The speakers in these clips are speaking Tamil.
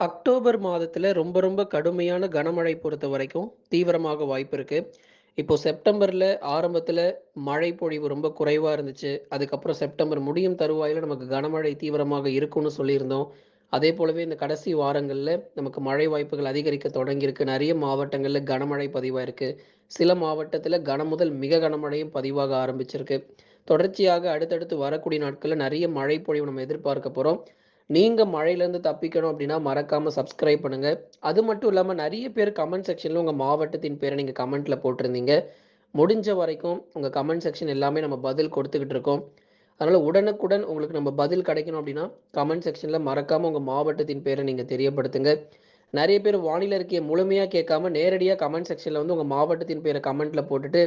அக்டோபர் மாதத்துல ரொம்ப ரொம்ப கடுமையான கனமழை பொறுத்த வரைக்கும் தீவிரமாக வாய்ப்பு இருக்கு. இப்போ செப்டம்பர்ல ஆரம்பத்துல மழை பொழிவு ரொம்ப குறைவா இருந்துச்சு. அதுக்கப்புறம் செப்டம்பர் முடியும் தருவாயில நமக்கு கனமழை தீவிரமாக இருக்கும்னு சொல்லியிருந்தோம். அதே போலவே இந்த கடைசி வாரங்கள்ல நமக்கு மழை வாய்ப்புகள் அதிகரிக்க தொடங்கியிருக்கு. நிறைய மாவட்டங்கள்ல கனமழை பதிவாயிருக்கு. சில மாவட்டத்துல கனமுதல் மிக கனமழையும் பதிவாக ஆரம்பிச்சிருக்கு. தொடர்ச்சியாக அடுத்தடுத்து வரக்கூடிய நாட்கள்ல நிறைய மழை பொழிவு நம்ம எதிர்பார்க்க போறோம். நீங்க மழையிலேருந்து தப்பிக்கணும் அப்படின்னா மறக்காம சப்ஸ்கிரைப் பண்ணுங்க. அது மட்டும் இல்லாம நெறைய பேர் கமெண்ட் செக்ஷன்ல உங்க மாவட்டத்தின் பேர நீங்க கமெண்ட்ல போட்டிருந்தீங்க. முடிஞ்ச வரைக்கும் உங்க கமெண்ட் செக்ஷன் எல்லாமே நம்ம பதில் கொடுத்துக்கிட்டு இருக்கோம். அதனால உடனுக்குடன் உங்களுக்கு நம்ம பதில் கிடைக்கணும் அப்படின்னா, கமெண்ட் செக்ஷன்ல மறக்காம உங்க மாவட்டத்தின் பேர நீங்க தெரியப்படுத்துங்க. நெறைய பேர் வானிலை அறிக்கைய முழுமையா கேட்காம நேரடியா கமெண்ட் செக்ஷன்ல வந்து உங்க மாவட்டத்தின் பேர கமெண்ட்ல போட்டுட்டு,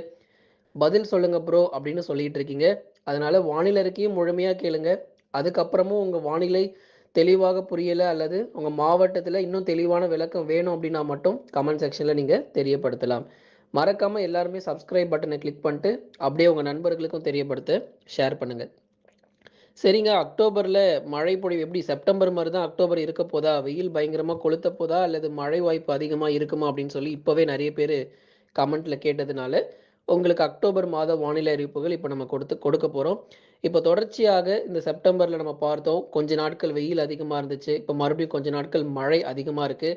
"பதில் சொல்லுங்க ப்ரோ" அப்படின்னு சொல்லிட்டு இருக்கீங்க. அதனால வானிலை அறிக்கையும் முழுமையா கேளுங்க. அதுக்கப்புறமும் உங்க வானிலை தெளிவாக புரியல அல்லது உங்க மாவட்டத்துல இன்னும் தெளிவான விளக்கம் வேணும் அப்படின்னா மட்டும் கமெண்ட் செக்ஷன்ல நீங்க தெரியப்படுத்தலாம். மறக்காம எல்லாருமே சப்ஸ்கிரைப் பட்டனை கிளிக் பண்ணிட்டு அப்படியே உங்க நண்பர்களுக்கும் தெரியப்படுத்த ஷேர் பண்ணுங்க. சரிங்க, அக்டோபர்ல மழை பொழிவு எப்படி செப்டம்பர் மாதிரி தான் அக்டோபர் இருக்க போதா? வெயில் பயங்கரமா கொளுத்த போதா? அல்லது மழை வாய்ப்பு அதிகமா இருக்குமா? அப்படின்னு சொல்லி இப்பவே நிறைய பேர் கமெண்ட்ல கேட்டதுனால உங்களுக்கு அக்டோபர் மாத வானிலை அறிவிப்புகள் இப்போ நம்ம கொடுக்க போகிறோம். இப்போ தொடர்ச்சியாக இந்த செப்டம்பரில் நம்ம பார்த்தோம், கொஞ்ச நாட்கள் வெயில் அதிகமாக இருந்துச்சு. இப்போ மறுபடியும் கொஞ்ச நாட்கள் மழை அதிகமாக இருக்கு.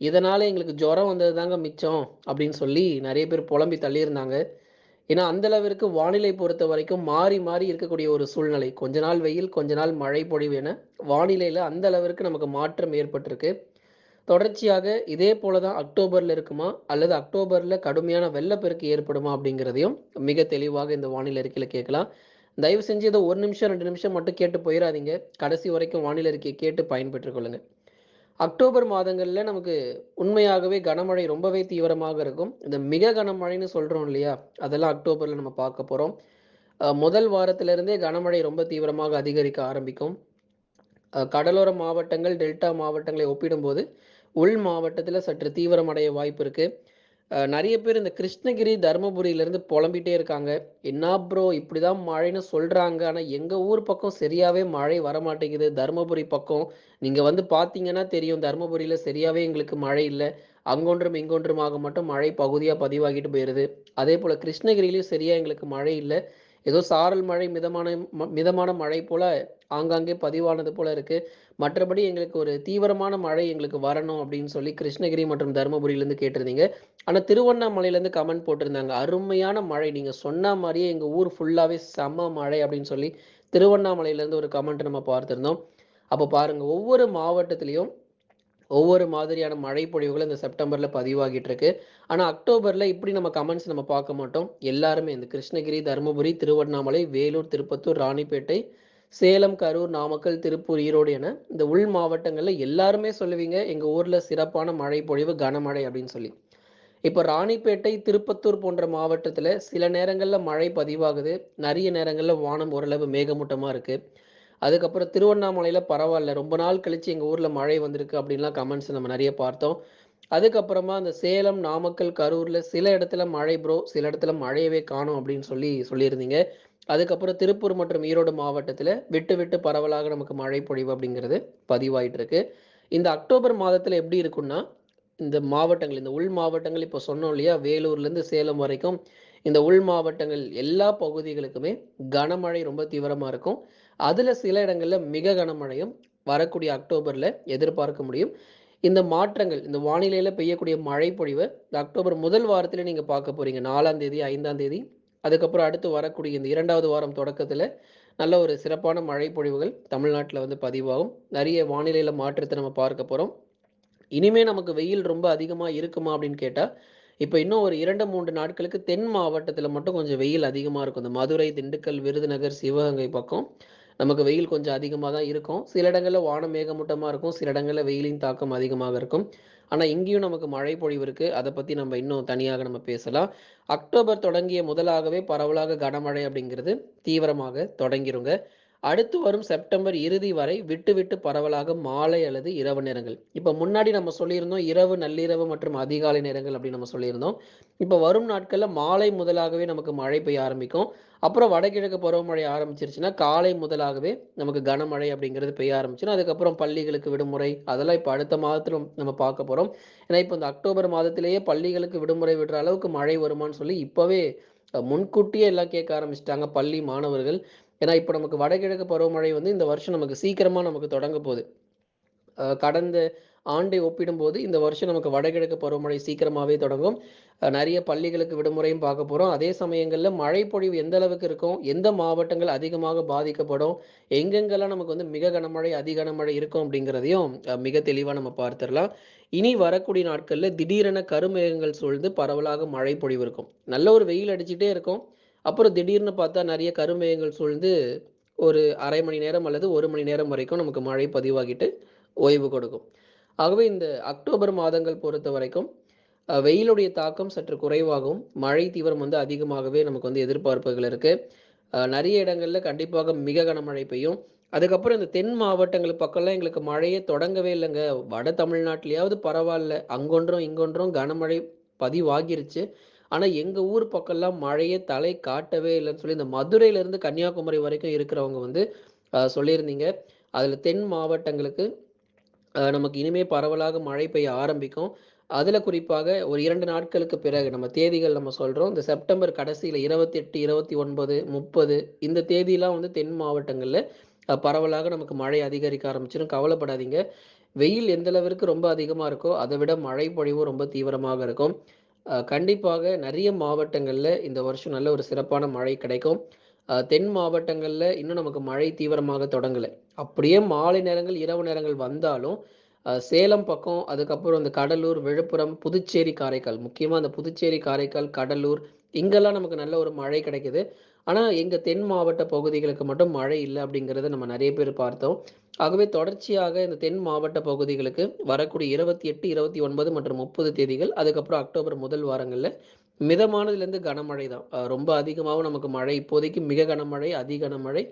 இதனால எங்களுக்கு ஜுரம் வந்தது தாங்க மிச்சம் அப்படின்னு சொல்லி நிறைய பேர் புலம்பி தள்ளியிருந்தாங்க. ஏன்னா அந்த அளவிற்கு வானிலை பொறுத்த வரைக்கும் மாறி மாறி இருக்கக்கூடிய ஒரு சூழ்நிலை. கொஞ்ச நாள் வெயில், கொஞ்ச நாள் மழை பொழிவு என வானிலையில அந்த அளவிற்கு நமக்கு மாற்றம் ஏற்பட்டிருக்கு. தொடர்ச்சியாக இதே போல தான் அக்டோபர்ல இருக்குமா? அல்லது அக்டோபர்ல கடுமையான வெள்ளப்பெருக்கு ஏற்படுமா? அப்படிங்கிறதையும் மிக தெளிவாக இந்த வானிலை அறிக்கையில கேட்கலாம். தயவு செஞ்சு இத 1 நிமிஷம், 2 நிமிஷம் மட்டும் கேட்டு போயிறாதீங்க. கடைசி வரைக்கும் வானிலை அறிக்கைய கேட்டு பயன்பெற்றுக் கொள்ளுங்க. அக்டோபர் மாதங்கள்ல நமக்கு உண்மையாகவே கனமழை ரொம்பவே தீவிரமாக இருக்கும். இந்த மிக கனமழைன்னு சொல்றோம் இல்லையா? அதெல்லாம் அக்டோபர்ல நம்ம பார்க்க போறோம். முதல் வாரத்திலிருந்தே கனமழை ரொம்ப தீவிரமாக அதிகரிக்க ஆரம்பிக்கும். கடலோர மாவட்டங்கள், டெல்டா மாவட்டங்களை ஒப்பிடும்போது, உள் மாவட்டத்தில சற்று தீவிரமடைய வாய்ப்பு இருக்கு. நெறைய பேர் இந்த கிருஷ்ணகிரி, தர்மபுரியிலேருந்து பொலம்பிட்டே இருக்காங்க. "என்னா ப்ரோ இப்படிதான் மழைன்னு சொல்றாங்க. ஆனா எங்க ஊர் பக்கம் சரியாவே மழை வரமாட்டேங்குது. தர்மபுரி பக்கம் நீங்க வந்து பார்த்தீங்கன்னா தெரியும். தர்மபுரியில சரியாவே எங்களுக்கு மழை இல்ல. அங்கொன்றும், இங்கொன்றுமாக மட்டும் மழை பகுதியா பதிவாகிட்டு போயிருது. அதேபோல கிருஷ்ணகிரியிலயும் சரியா எங்களுக்கு மழை இல்ல. ஏதோ சாரல் மழை, மிதமான மழை போல ஆங்காங்கே பதிவானது போல இருக்கு. மற்றபடி எங்களுக்கு ஒரு தீவிரமான மழை எங்களுக்கு வரணும் அப்படின்னு சொல்லி கிருஷ்ணகிரி மற்றும் தருமபுரியிலேருந்து கேட்டிருந்தீங்க. ஆனா திருவண்ணாமலையிலேருந்து கமெண்ட் போட்டிருந்தாங்க. அருமையான மழை. நீங்க சொன்ன மாரியே எங்க ஊர் ஃபுல்லாவே செம்ம மழை அப்படின்னு சொல்லி திருவண்ணாமலையிலேருந்து ஒரு கமெண்ட் நம்ம பார்த்திருந்தோம். அப்போ பாருங்க ஒவ்வொரு மாவட்டத்திலயும் ஒவ்வொரு மாதிரியான மழை பொழிவுகள் இந்த செப்டம்பர்ல பதிவாகிட்டு இருக்கு. ஆனா அக்டோபர்ல இப்படி நம்ம கமெண்ட்ஸ் நம்ம பார்க்க மாட்டோம். எல்லாருமே இந்த கிருஷ்ணகிரி, தருமபுரி, திருவண்ணாமலை, வேலூர், திருப்பத்தூர், ராணிப்பேட்டை, சேலம், கரூர், நாமக்கல், திருப்பூர், ஈரோடு என இந்த உள் மாவட்டங்கள்ல எல்லாருமே சொல்லுவீங்க, எங்க ஊர்ல சிறப்பான மழை பொழிவு, கனமழை அப்படின்னு சொல்லி. இப்ப ராணிப்பேட்டை, திருப்பத்தூர் போன்ற மாவட்டத்துல சில நேரங்கள்ல மழை பதிவாகுது. நிறைய நேரங்கள்ல வானம் ஓரளவு மேகமூட்டமா இருக்கு. அதுக்கப்புறம் திருவண்ணாமலையில பரவால்ல. ரொம்ப நாள் கழிச்சு எங்க ஊர்ல மழை வந்திருக்கு அப்படின்லாம் கமெண்ட்ஸ் நம்ம நெறைய பார்த்தோம். அதுக்கப்புறமா அந்த சேலம், நாமக்கல், கரூர்ல சில இடத்துல மழை ப்ரோ, சில இடத்துல மழையவே காணோம் அப்படின்னு சொல்லியிருந்தீங்க. அதுக்கப்புறம் திருப்பூர் மற்றும் ஈரோடு மாவட்டத்துல விட்டு விட்டு பரவலாக நமக்கு மழை பொழிவு அப்படிங்கிறது பதிவாயிட்டு இருக்கு. இந்த அக்டோபர் மாதத்துல எப்படி இருக்கும்னா, இந்த மாவட்டங்கள், இந்த உள் மாவட்டங்கள் இப்போ சொன்னோம் இல்லையா? வேலூர்லேருந்து சேலம் வரைக்கும் இந்த உள் மாவட்டங்கள் எல்லா பகுதிகளுக்குமே கனமழை ரொம்ப தீவிரமா இருக்கும். அதுல சில இடங்கள்ல மிக கனமழையும் வரக்கூடிய அக்டோபர்ல எதிர்பார்க்க முடியும். இந்த மாற்றங்கள், இந்த வானிலையில பெய்யக்கூடிய மழை பொழிவை இந்த அக்டோபர் முதல் வாரத்திலே நீங்க பார்க்க போறீங்க. 4ஆம் தேதி, 5ஆம் தேதி, அதுக்கப்புறம் அடுத்து வரக்கூடிய இந்த 2வது வாரம் தொடக்கத்துல நல்ல ஒரு சிறப்பான மழை பொழிவுகள் தமிழ்நாட்டுல வந்து பதிவாகும். நிறைய வானிலையில மாற்றத்தை நம்ம பார்க்க போறோம். இனிமே நமக்கு வெயில் ரொம்ப அதிகமா இருக்குமா அப்படின்னு கேட்டா, இப்ப இன்னும் ஒரு 2, 3 நாட்களுக்கு தென் மாவட்டத்துல மட்டும் கொஞ்சம் வெயில் அதிகமா இருக்கும். இந்த மதுரை, திண்டுக்கல், விருதுநகர், சிவகங்கை பக்கம் நமக்கு வெயில் கொஞ்சம் அதிகமா தான் இருக்கும். சில இடங்கள்ல வானம் மேகமூட்டமா இருக்கும். சில இடங்கள்ல வெயிலின் தாக்கம் அதிகமாக இருக்கும். ஆனா இங்கேயும் நமக்கு மழை பொழிவு இருக்கு. அத பத்தி நம்ம இன்னும் தனியாக நம்ம பேசலாம். அக்டோபர் தொடங்கிய முதலாகவே பரவலாக கனமழை அப்படிங்கிறது தீவிரமாக தொடங்கிருங்க. அடுத்து வரும் செப்டம்பர் இறுதி வரை விட்டு விட்டு பரவலாக மாலை அல்லது இரவு நேரங்கள். இப்ப முன்னாடி நம்ம சொல்லியிருந்தோம் இரவு, நள்ளிரவு மற்றும் அதிகாலை நேரங்கள் அப்படின்னு நம்ம சொல்லியிருந்தோம். இப்ப வரும் நாட்கள்ல மாலை முதலாகவே நமக்கு மழை பெய்ய ஆரம்பிக்கும். அப்புறம் வடகிழக்கு பருவமழை ஆரம்பிச்சிருச்சுன்னா, காலை முதலாகவே நமக்கு கனமழை அப்படிங்கிறது பெய்ய ஆரம்பிச்சுரும். அதுக்கப்புறம் பள்ளிகளுக்கு விடுமுறை, அதெல்லாம் இப்ப அடுத்த மாதத்துல நம்ம பார்க்க போறோம். ஏன்னா, இப்ப இந்த அக்டோபர் மாதத்திலேயே பள்ளிகளுக்கு விடுமுறை விடுற அளவுக்கு மழை வருமான்னு சொல்லி இப்பவே முன்கூட்டியே எல்லாம் கேட்க ஆரம்பிச்சுட்டாங்க பள்ளி மாணவர்கள். ஏன்னா, இப்ப நமக்கு வடகிழக்கு பருவமழை வந்து இந்த வருஷம் நமக்கு சீக்கிரமா நமக்கு தொடங்க போகுது. கடந்த ஆண்டை ஒப்பிடும்போது இந்த வருஷம் நமக்கு வடகிழக்கு பருவமழை சீக்கிரமாவே தொடங்கும். நெறைய பள்ளிகளுக்கு விடுமுறையும் பார்க்க போறோம். அதே சமயங்கள்ல மழை பொழிவு எந்த அளவுக்கு இருக்கும்? எந்த மாவட்டங்கள் அதிகமாக பாதிக்கப்படும்? எங்கெங்கெல்லாம் நமக்கு வந்து மிக கனமழை, அதி கனமழை இருக்கும் அப்படிங்கிறதையும் மிக தெளிவா நம்ம பார்த்துறலாம். இனி வரக்கூடிய நாட்கள்ல திடீரென கருமேகங்கள் சூழ்ந்து பரவலாக மழை பொழிவு இருக்கும். நல்ல ஒரு வெயில் அடிச்சுட்டே இருக்கும். அப்புறம் திடீர்னு பார்த்தா நெறைய கருமேகங்கள் சூழ்ந்து ஒரு 1/2 மணி நேரம் அல்லது 1 மணி நேரம் வரைக்கும் நமக்கு மழை பதிவாகிட்டு ஓய்வு கொடுக்கும். ஆகவே இந்த அக்டோபர் மாதங்கள் பொறுத்தவரைக்கும் வெயிலுடைய தாக்கம் சற்று குறைவாகவும், மழை தீவிரம் வந்து அதிகமாகவே நமக்கு வந்து எதிர்பார்ப்புகள் இருக்கு. நெறைய இடங்கள்ல கண்டிப்பாக மிக கனமழை பெய்யும். அதுக்கப்புறம் இந்த தென் மாவட்டங்கள் பக்கம்லாம் எங்களுக்கு மழையே தொடங்கவே இல்லங்க. வட தமிழ்நாட்டிலயாவது பரவால்ல. அங்கொன்றும், இங்கொன்றும் கனமழை பதிவாகிருச்சு. ஆனா, எங்க ஊர் பக்கம்லாம் மழையே தலை காட்டவே இல்லன்னு சொல்லி, இந்த மதுரையிலிருந்து கன்னியாகுமரி வரைக்கும் இருக்கிறவங்க வந்து சொல்லியிருந்தீங்க. அதுல தென் மாவட்டங்களுக்கு நமக்கு இனிமே பரவலாக மழை பெய்ய ஆரம்பிக்கும். அதுல குறிப்பாக ஒரு 2 நாட்களுக்கு பிறகு நம்ம தேதிகள் நம்ம சொல்றோம். இந்த செப்டம்பர் கடைசியில 28, 29, 30 இந்த தேதிலாம் வந்து தென் மாவட்டங்கள்ல பரவலாக நமக்கு மழை அதிகரிக்க ஆரம்பிச்சிரும். கவலைப்படாதீங்க. வெயில் எந்த அளவிற்கு ரொம்ப அதிகமா இருக்கோ, அத விட மழை பொழிவும் ரொம்ப தீவிரமாக இருக்கும். கண்டிப்பாக நெறைய மாவட்டங்கள்ல இந்த வருஷம் நல்ல ஒரு சிறப்பான மழை கிடைக்கும். தென் மாவட்டங்கள்ல இன்னும் நமக்கு மழை தீவிரமாக தொடங்கல. அப்படியே மாலை நேரங்கள், இரவு நேரங்கள் வந்தாலும், சேலம் பக்கம், அதுக்கப்புறம் இந்த கடலூர், விழுப்புரம், புதுச்சேரி, காரைக்கால் முக்கியமா அந்த புதுச்சேரி, காரைக்கால், கடலூர் இங்கெல்லாம் நமக்கு நல்ல ஒரு மழை கிடைக்குது. ஆனா, எங்க தென் மாவட்ட பகுதிகளுக்கு மட்டும் மழை இல்ல அப்படிங்கிறத நம்ம நெறைய பேர் பார்த்தோம். ஆகவே தொடர்ச்சியாக இந்த தென் மாவட்ட பகுதிகளுக்கு வரக்கூடிய 28, 29 மற்றும் 30 தேதிகள், அதுக்கப்புறம் அக்டோபர் முதல் வாரங்கள்ல மிதமானதுலேருந்து கனமழை தான். ரொம்ப அதிகமாவும் நமக்கு மழை இப்போதைக்கு மிக கனமழை, அதி கனமழை,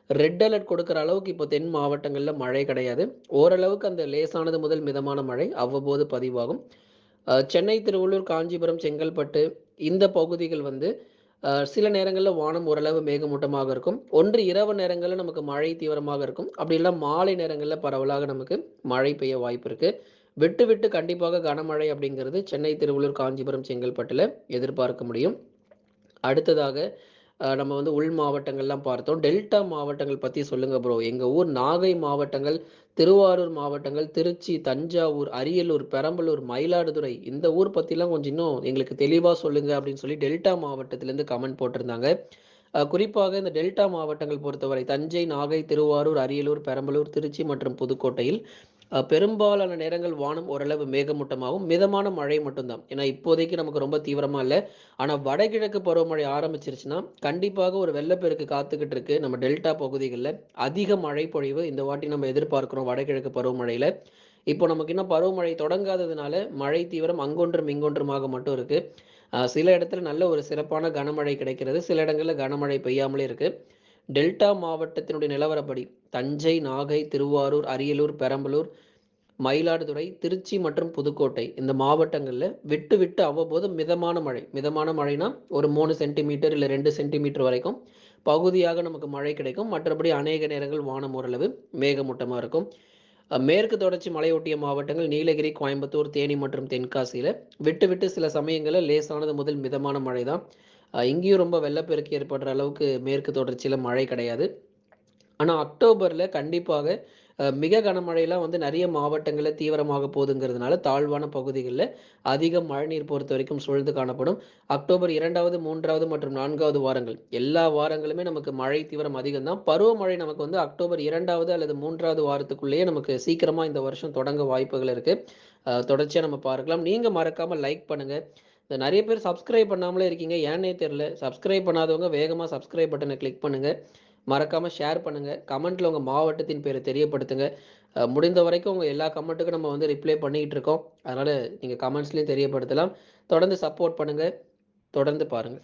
ரெட் அலர்ட் கொடுக்குற அளவுக்கு இப்போ தென் மாவட்டங்கள்ல மழை கிடையாது. ஓரளவுக்கு அந்த லேசானது முதல் மிதமான மழை அவ்வப்போது பதிவாகும். சென்னை, திருவள்ளூர், காஞ்சிபுரம், செங்கல்பட்டு இந்த பகுதிகள் வந்து சில நேரங்கள்ல வானம் ஓரளவு மேகமூட்டமாக இருக்கும். ஒன்று இரவு நேரங்கள்ல நமக்கு மழை தீவிரமாக இருக்கும். அப்படி இல்ல மாலை நேரங்கள்ல பரவலாக நமக்கு மழை பெய்ய வாய்ப்பு இருக்கு. விட்டு விட்டு கண்டிப்பாக கனமழை அப்படிங்கிறது சென்னை, திருவள்ளூர், காஞ்சிபுரம், செங்கல்பட்டுல எதிர்பார்க்க முடியும். அடுத்ததாக நம்ம வந்து உள் மாவட்டங்கள்லாம் பார்த்தோம். டெல்டா மாவட்டங்கள் பத்தி சொல்லுங்க ப்ரோ. எங்க ஊர் நாகை மாவட்டங்கள், திருவாரூர் மாவட்டங்கள், திருச்சி, தஞ்சாவூர், அரியலூர், பெரம்பலூர், மயிலாடுதுறை இந்த ஊர் பத்திலாம் கொஞ்சம் இன்னும் எங்களுக்கு தெளிவா சொல்லுங்க அப்படின்னு சொல்லி டெல்டா மாவட்டத்திலேருந்து கமெண்ட் போட்டிருந்தாங்க. குறிப்பாக இந்த டெல்டா மாவட்டங்கள் பொறுத்தவரை தஞ்சை, நாகை, திருவாரூர், அரியலூர், பெரம்பலூர், திருச்சி மற்றும் புதுக்கோட்டையில் பெரும்பாலான நேரங்கள் வானம் ஓரளவு மேகமூட்டமாகவும், மிதமான மழை மட்டும் தான். ஏன்னா இப்போதைக்கு நமக்கு ரொம்ப தீவிரமா இல்ல. ஆனா வடகிழக்கு பருவமழை ஆரம்பிச்சிருச்சுன்னா, கண்டிப்பாக ஒரு வெள்ளப்பெருக்கு காத்துக்கிட்டு இருக்கு. நம்ம டெல்டா பகுதிகள்ல அதிக மழை பொழிவு இந்த வாட்டி நம்ம எதிர்பார்க்கிறோம் வடகிழக்கு பருவமழையில. இப்போ நமக்கு இன்னும் பருவமழை தொடங்காததுனால, மழை தீவிரம் அங்கொன்றும், இங்கொன்றுமாக மட்டும் இருக்கு. சில இடத்துல நல்ல ஒரு சிறப்பான கனமழை கிடைக்கிறது. சில இடங்கள்ல கனமழை பெய்யாமலே இருக்கு. டெல்டா மாவட்டத்தினுடைய நிலவரப்படி தஞ்சை, நாகை, திருவாரூர், அரியலூர், பெரம்பலூர், மயிலாடுதுறை, திருச்சி மற்றும் புதுக்கோட்டை இந்த மாவட்டங்கள்ல விட்டு விட்டு அவ்வப்போது மிதமான மழை. மிதமான மழைனா ஒரு 3 சென்டிமீட்டர் இல்ல 2 சென்டிமீட்டர் வரைக்கும் பகுதியாக நமக்கு மழை கிடைக்கும். மற்றபடி அநேக நேரங்கள் வானம் ஓரளவு மேகமூட்டமா இருக்கும். மேற்கு தொடர்ச்சி மலையொட்டிய மாவட்டங்கள் நீலகிரி, கோயம்புத்தூர், தேனி மற்றும் தென்காசியில விட்டு விட்டு சில சமயங்கள்ல லேசானது முதல் மிதமான மழை தான். இங்கேயும் ரொம்ப வெள்ளப்பெருக்கு ஏற்படுற அளவுக்கு மேற்கு தொடர்ச்சியில மழை கிடையாது. ஆனா அக்டோபர்ல கண்டிப்பாக மிக கனமழைலாம் வந்து நெறைய மாவட்டங்கள்ல தீவிரமாக போதுங்கிறதுனால, தாழ்வான பகுதிகள்ல அதிக மழைநீர் பொறுத்தவரைக்கும் சூழ்ந்து காணப்படும். அக்டோபர் 2வது, 3வது மற்றும் 4வது வாரங்கள் எல்லா வாரங்களுமே நமக்கு மழை தீவிரம் அதிகம் தான். பருவமழை நமக்கு வந்து அக்டோபர் 2வது அல்லது 3வது வாரத்துக்குள்ளேயே நமக்கு சீக்கிரமா இந்த வருஷம் தொடங்க வாய்ப்புகள் இருக்கு. தொடர்ச்சியா நம்ம பார்க்கலாம். நீங்க மறக்காம லைக் பண்ணுங்க. இந்த நெறைய பேர் சப்ஸ்கிரைப் பண்ணாமலே இருக்கீங்க. ஏன்னே தெரியல. சப்ஸ்கிரைப் பண்ணாதவங்க வேகமா சப்ஸ்கிரைப் பட்டன கிளிக் பண்ணுங்க. மறக்காம ஷேர் பண்ணுங்க. கமெண்ட்ல உங்க மாவட்டத்தின் பேரை தெரியப்படுத்துங்க. முடிந்த வரைக்கும் உங்க எல்லா கமெண்ட்டுக்கும் நம்ம வந்து ரிப்ளை பண்ணிக்கிட்டு இருக்கோம். அதனால நீங்க கமெண்ட்ஸ்லயும் தெரியப்படுத்தலாம். தொடர்ந்து சப்போர்ட் பண்ணுங்க. தொடர்ந்து பாருங்க.